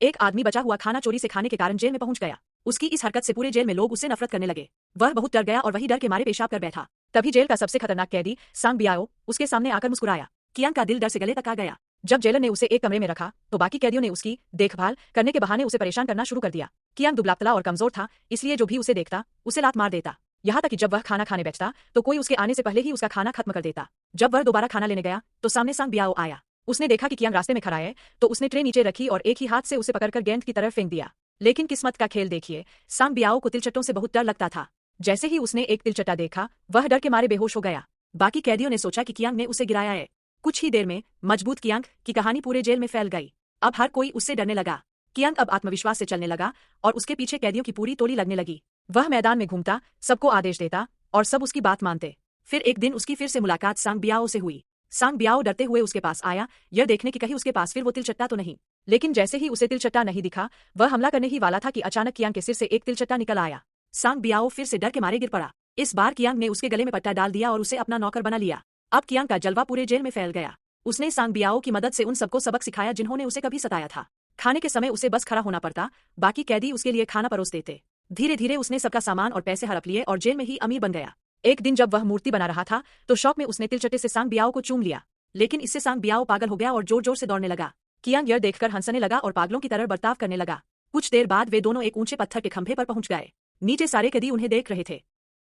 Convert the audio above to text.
एक आदमी बचा हुआ खाना चोरी से खाने के कारण जेल में पहुंच गया। उसकी इस हरकत से पूरे जेल में लोग उससे नफरत करने लगे। वह बहुत डर गया और वही डर के मारे पेशाब कर बैठा। तभी जेल का सबसे खतरनाक कैदी सांग बियाओ उसके सामने आकर मुस्कुराया। कियांग का दिल डर से गले तक आ गया। जब जेलर ने उसे एक कमरे में रखा तो बाकी कैदियों ने उसकी देखभाल करने के बहाने उसे परेशान करना शुरू कर दिया। कियांग दुबला-पतला और कमजोर था, इसलिए जो भी उसे देखता उसे लात मार देता। यहाँ तक कि जब वह खाना खाने बैठता तो कोई उसके आने से पहले ही उसका खाना खत्म कर देता। जब वह दोबारा खाना लेने गया तो सामने सांग बियाओ आया। उसने देखा कि कियांग रास्ते में खड़ा है तो उसने ट्रे नीचे रखी और एक ही हाथ से उसे पकड़कर गेंद की तरफ फेंक दिया। लेकिन किस्मत का खेल देखिए, सांग बियाओ को तिलचट्टों से बहुत डर लगता था। जैसे ही उसने एक तिलचट्टा देखा वह डर के मारे बेहोश हो गया। बाकी कैदियों ने सोचा कि कियांग ने उसे गिराया है। कुछ ही देर में मजबूत कियांग की कहानी पूरे जेल में फैल गई। अब हर कोई उससे डरने लगा। कियांग अब आत्मविश्वास से चलने लगा और उसके पीछे कैदियों की पूरी टोली लगने लगी। वह मैदान में घूमता, सबको आदेश देता और सब उसकी बात मानते। फिर एक दिन उसकी फिर से मुलाकात सांग बियाओ से हुई। सांग बियाओ डरते हुए उसके पास आया, यह देखने की कहीं उसके पास फिर वो तिलचट्टा तो नहीं। लेकिन जैसे ही उसे तिलचट्टा नहीं दिखा वह हमला करने ही वाला था कि अचानक कियांग के सिर से एक तिलचट्टा निकल आया। सांग बियाओ फिर से डर के मारे गिर पड़ा। इस बार कियांग ने उसके गले में पट्टा डाल दिया और उसे अपना नौकर बना लिया। अब कियांग का जलवा पूरे जेल में फैल गया। उसने सांग बियाओ की मदद से उन सबको सबक सिखाया जिन्होंने उसे कभी सताया था। खाने के समय उसे बस खड़ा होना पड़ता, बाकी कैदी उसके लिए खाना परोस देते। धीरे धीरे उसने सबका सामान और पैसे हड़प लिए और जेल में ही अमीर बन गया। एक दिन जब वह मूर्ति बना रहा था तो शौक में उसने तिलचट्टे से सांग बियाओ को चूम लिया। लेकिन इससे सांग बियाओ पागल हो गया और जोर जोर से दौड़ने लगा। कियांग यह देखकर हंसने लगा और पागलों की तरह बर्ताव करने लगा। कुछ देर बाद वे दोनों एक ऊंचे पत्थर के खंभे पर पहुंच गए। नीचे सारे कैदी उन्हें देख रहे थे।